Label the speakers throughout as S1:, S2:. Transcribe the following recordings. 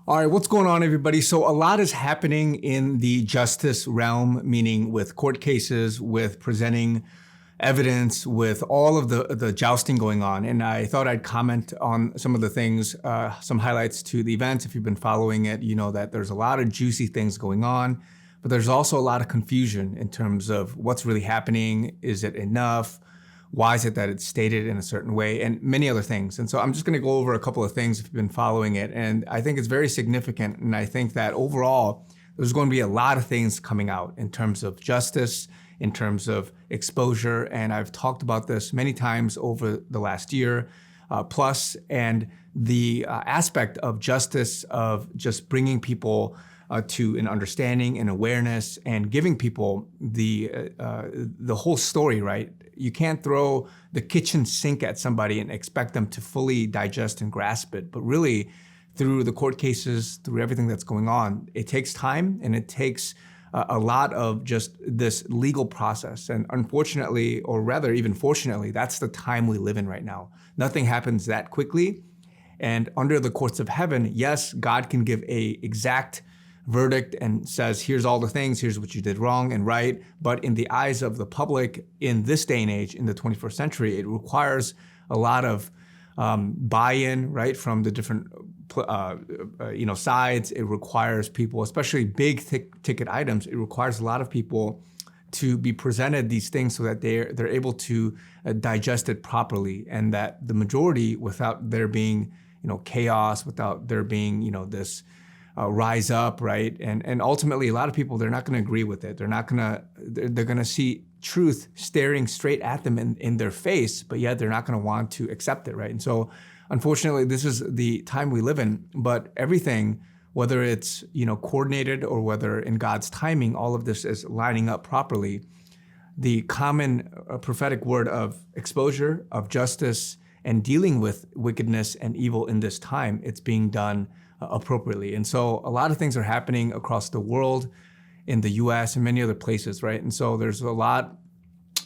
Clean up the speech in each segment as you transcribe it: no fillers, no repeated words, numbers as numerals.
S1: All right, what's going on, everybody? So, a lot is happening in the justice realm, meaning with court cases, with presenting evidence, with all of the jousting going on. And I thought I'd comment on some of the things, some highlights to the events. If you've been following it, you know that there's a lot of juicy things going on, but there's also a lot of confusion in terms of what's really happening. Is it enough? Why is it that it's stated in a certain way, and many other things. And so I'm just going to go over a couple of things if you've been following it. And I think it's very significant. And I think that overall, there's going to be a lot of things coming out in terms of justice, in terms of exposure. And I've talked about this many times over the last year plus, and the aspect of justice, of just bringing people to an understanding and awareness and giving people the whole story, right? You can't throw the kitchen sink at somebody and expect them to fully digest and grasp it. But really, through the court cases, through everything that's going on, it takes time and it takes a lot of just this legal process. And unfortunately, or rather even fortunately, that's the time we live in right now. Nothing happens that quickly. And under the courts of heaven, yes, God can give a exact verdict and says, here's all the things, here's what you did wrong and right. But in the eyes of the public in this day and age, in the 21st century, it requires a lot of buy-in, right, from the different sides. It requires people, especially big ticket items, it requires a lot of people to be presented these things so that they're able to digest it properly, and that the majority, without there being chaos, without there being this rise up, right? And ultimately, a lot of people, they're not going to agree with it. They're going to see truth staring straight at them in their face, but yet they're not going to want to accept it, right? And so, unfortunately, this is the time we live in. But everything, whether it's coordinated or whether in God's timing, all of this is lining up properly. The common prophetic word of exposure, of justice, and dealing with wickedness and evil in this time, it's being done appropriately. And so a lot of things are happening across the world, in the US and many other places, right? And so there's a lot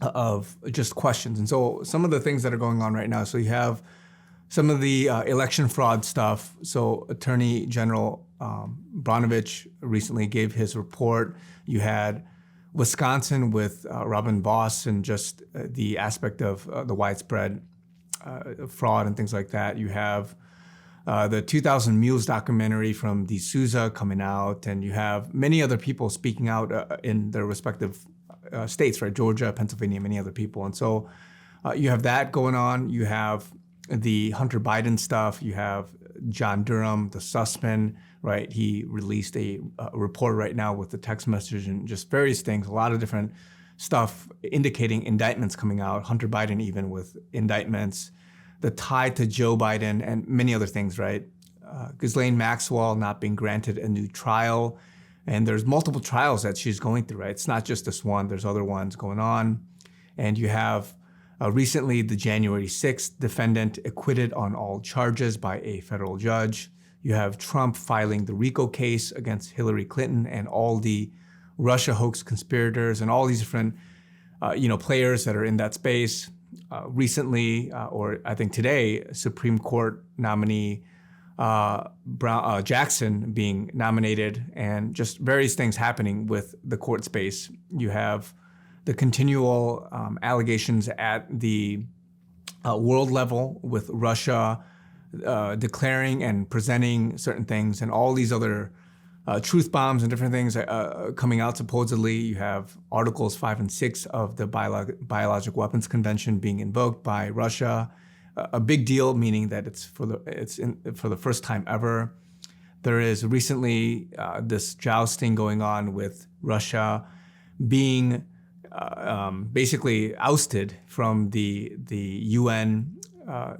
S1: of just questions. And so some of the things that are going on right now, so you have some of the election fraud stuff. So Attorney General Brnovich recently gave his report. You had Wisconsin with Robin Voss and just the aspect of the widespread fraud and things like that. You have the 2000 Mules documentary from D'Souza coming out, and you have many other people speaking out in their respective states, right? Georgia, Pennsylvania, many other people. And so you have that going on. You have the Hunter Biden stuff. You have John Durham, the Sussman, right? He released a report right now with the text message and just various things, a lot of different stuff indicating indictments coming out, Hunter Biden even with indictments, the tie to Joe Biden, and many other things, right? Ghislaine Maxwell not being granted a new trial. And there's multiple trials that she's going through, right? It's not just this one, there's other ones going on. And you have recently the January 6th defendant acquitted on all charges by a federal judge. You have Trump filing the RICO case against Hillary Clinton and all the Russia hoax conspirators and all these different players that are in that space. Recently, or I think today, Supreme Court nominee Jackson being nominated, and just various things happening with the court space. You have the continual allegations at the world level with Russia declaring and presenting certain things, and all these other truth bombs and different things coming out supposedly. You have Articles 5 and 6 of the Biologic Weapons Convention being invoked by Russia. A big deal, meaning that it's for the first time ever. There is recently this jousting going on with Russia being basically ousted from the UN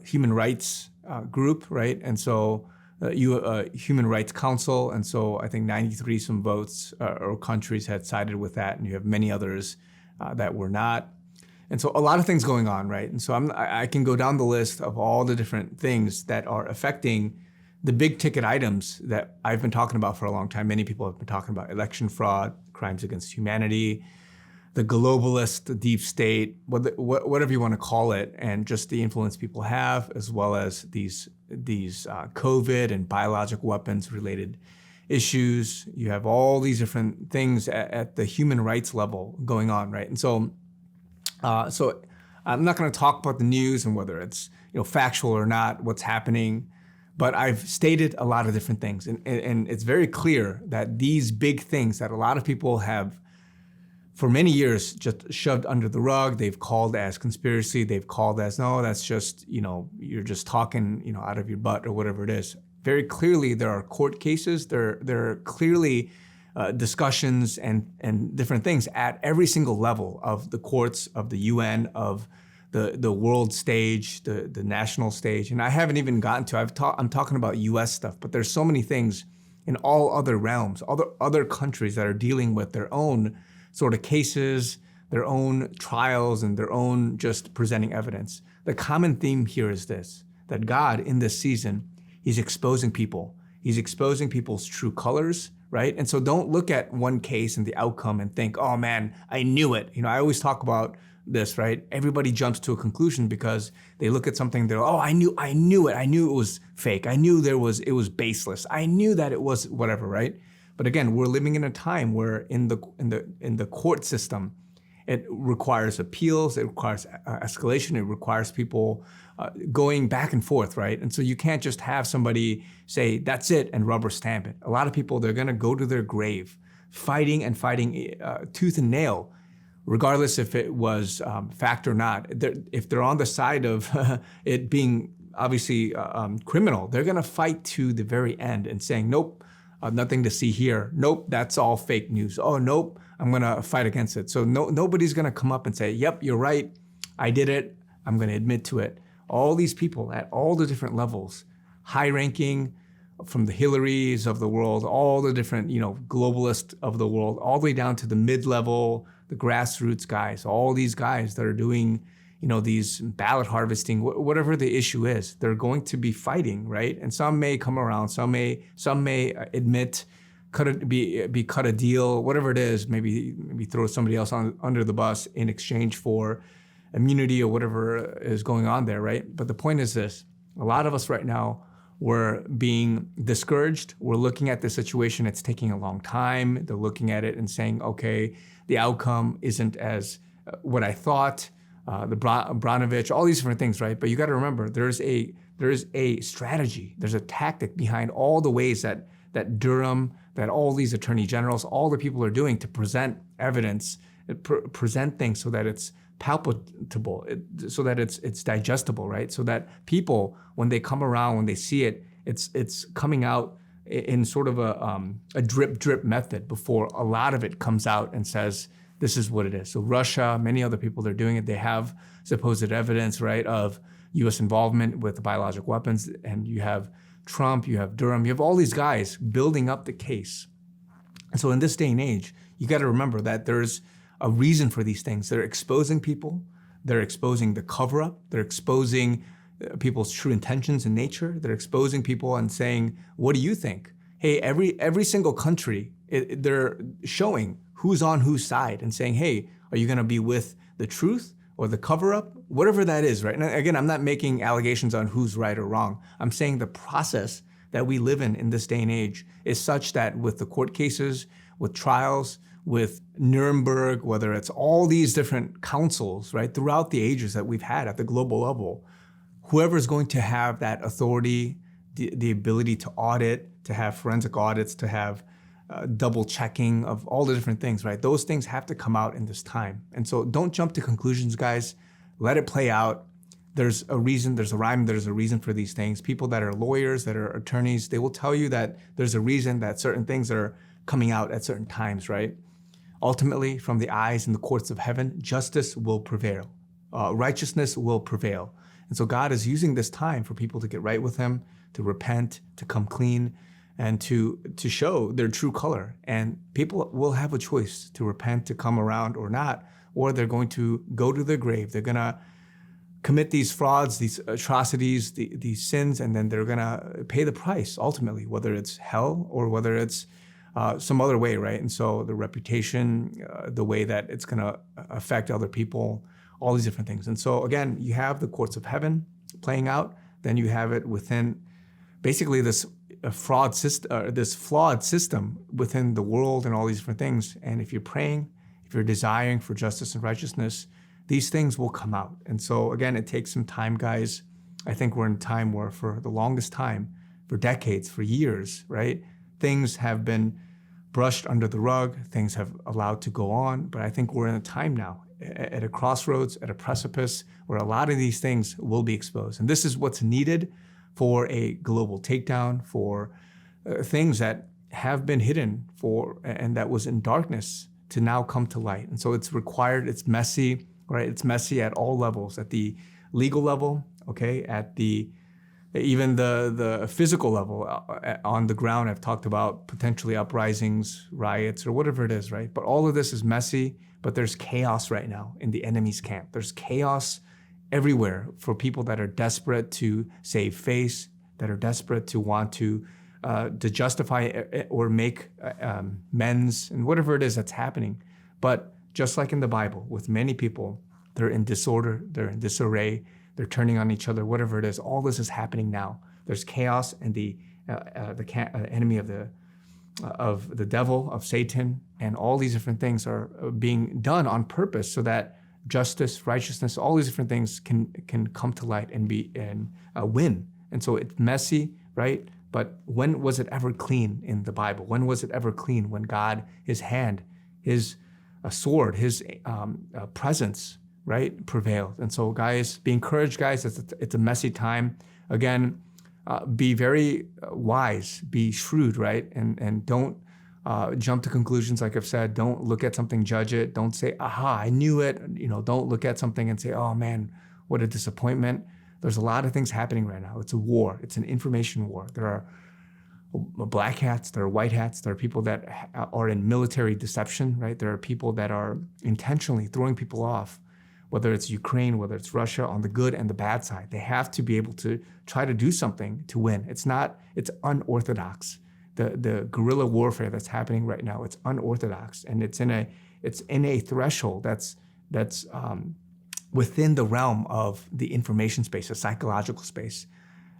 S1: human rights group, right? And so Human Rights Council, and so I think 93 some votes or countries had sided with that, and you have many others that were not. And so a lot of things going on, right? And so I can go down the list of all the different things that are affecting the big ticket items that I've been talking about for a long time. Many people have been talking about election fraud, crimes against humanity, the globalist, the deep state, whatever you want to call it, and just the influence people have, as well as these COVID and biologic weapons related issues. You have all these different things at the human rights level going on, right? And so I'm not going to talk about the news and whether it's factual or not, what's happening, but I've stated a lot of different things, and it's very clear that these big things that a lot of people have for many years just shoved under the rug, they've called as conspiracy, they've called as, no, that's just, you're just talking, out of your butt or whatever it is. Very clearly, there are court cases, there are clearly discussions and different things at every single level of the courts, of the UN, of the world stage, the national stage. And I haven't even gotten to, I'm talking about US stuff, but there's so many things in all other realms, other countries that are dealing with their own sort of cases, their own trials, and their own just presenting evidence. The common theme here is this, that God in this season, He's exposing people. He's exposing people's true colors, right? And so don't look at one case and the outcome and think, oh man, I knew it. I always talk about this, right? Everybody jumps to a conclusion because they look at something, they're, oh, I knew it. I knew it was fake. I knew it was baseless. I knew that it was whatever, right? But again, we're living in a time where in the court system, it requires appeals, it requires escalation, it requires people going back and forth, right? And so you can't just have somebody say, that's it, and rubber stamp it. A lot of people, they're gonna go to their grave fighting tooth and nail, regardless if it was fact or not. If they're on the side of it being obviously criminal, they're gonna fight to the very end and saying, nope, nothing to see here. Nope, that's all fake news. Oh, nope, I'm gonna fight against it. So nobody's gonna come up and say, yep, you're right, I did it, I'm gonna admit to it. All these people at all the different levels, high ranking, from the Hillarys of the world, all the different, globalists of the world, all the way down to the mid-level, the grassroots guys, all these guys that are doing, these ballot harvesting, whatever the issue is, they're going to be fighting, right? And some may come around, some may admit, cut a deal, whatever it is, maybe throw somebody else under the bus in exchange for immunity or whatever is going on there, right? But the point is this, a lot of us right now, we're being discouraged. We're looking at the situation, it's taking a long time. They're looking at it and saying, okay, the outcome isn't as what I thought, the Abramovich, all these different things, right? But you gotta remember, there's a strategy, there's a tactic behind all the ways that Durham, that all these attorney generals, all the people are doing to present evidence, present things so that it's palpable, so that it's digestible, right? So that people, when they come around, when they see it, it's coming out in sort of a drip method before a lot of it comes out and says, this is what it is. So Russia, many other people, they're doing it. They have supposed evidence, right, of U.S. involvement with biologic weapons. And you have Trump, you have Durham, you have all these guys building up the case. And so in this day and age, you got to remember that there's a reason for these things. They're exposing people. They're exposing the cover-up. They're exposing people's true intentions in nature. They're exposing people and saying, what do you think? Hey, every single country, they're showing who's on whose side and saying, hey, are you gonna be with the truth or the cover-up? Whatever that is, right? And again, I'm not making allegations on who's right or wrong. I'm saying the process that we live in this day and age is such that with the court cases, with trials, with Nuremberg, whether it's all these different councils, right, throughout the ages that we've had at the global level, whoever is going to have that authority, the ability to audit, to have forensic audits, to have double checking of all the different things, right? Those things have to come out in this time. And so don't jump to conclusions, guys. Let it play out. There's a reason, there's a rhyme, there's a reason for these things. People that are lawyers, that are attorneys, they will tell you that there's a reason that certain things are coming out at certain times, right? Ultimately, from the eyes in the courts of heaven, justice will prevail. Righteousness will prevail. And so God is using this time for people to get right with Him, to repent, to come clean, and to show their true color. And people will have a choice to repent, to come around or not, or they're going to go to their grave. They're gonna commit these frauds, these atrocities, these sins, and then they're gonna pay the price ultimately, whether it's hell or whether it's some other way, right? And so the reputation, the way that it's gonna affect other people, all these different things. And so again, you have the courts of heaven playing out. then you have it within basically this fraud system, this flawed system within the world and all these different things. And if you're praying, if you're desiring for justice and righteousness, these things will come out. And so again, it takes some time, guys. I think we're in a time where for the longest time, for decades, for years, right, things have been brushed under the rug, things have allowed to go on. But I think we're in a time now, at a crossroads, at a precipice, where a lot of these things will be exposed. And this is what's needed for a global takedown, for things that have been hidden for and that was in darkness to now come to light. And so it's required, it's messy, right? It's messy at all levels, at the legal level, okay, at the even the physical level on the ground. I've talked about potentially uprisings, riots, or whatever it is, right? But all of this is messy, but there's chaos right now in the enemy's camp. There's chaos everywhere for people that are desperate to save face, that are desperate to want to justify or make amends and whatever it is that's happening. But just like in the Bible, with many people, they're in disorder, they're in disarray, they're turning on each other, whatever it is. All this is happening now. There's chaos, and the enemy of the devil, of Satan, and all these different things are being done on purpose so that justice, righteousness, all these different things can come to light and win. And so it's messy, right? But when was it ever clean in the Bible? When was it ever clean? When God, His hand, His sword, His presence, right, prevailed. And so, guys, be encouraged, guys. It's a messy time. Again, be very wise, be shrewd, right? And don't jump to conclusions. Like I've said, don't look at something, judge it. Don't say, aha, I knew it. Don't look at something and say, oh man, what a disappointment. There's a lot of things happening right now. It's a war. It's an information war. There are black hats, there are white hats, there are people that are in military deception, right? There are people that are intentionally throwing people off, whether it's Ukraine, whether it's Russia, on the good and the bad side. They have to be able to try to do something to win. It's unorthodox. The guerrilla warfare that's happening right now, it's unorthodox, and it's in a threshold that's within the realm of the information space, a psychological space.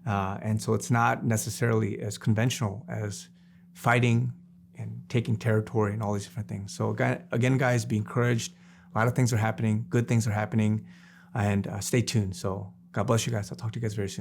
S1: And so it's not necessarily as conventional as fighting and taking territory and all these different things. So again, guys, be encouraged. A lot of things are happening, good things are happening, and stay tuned. So God bless you guys. I'll talk to you guys very soon.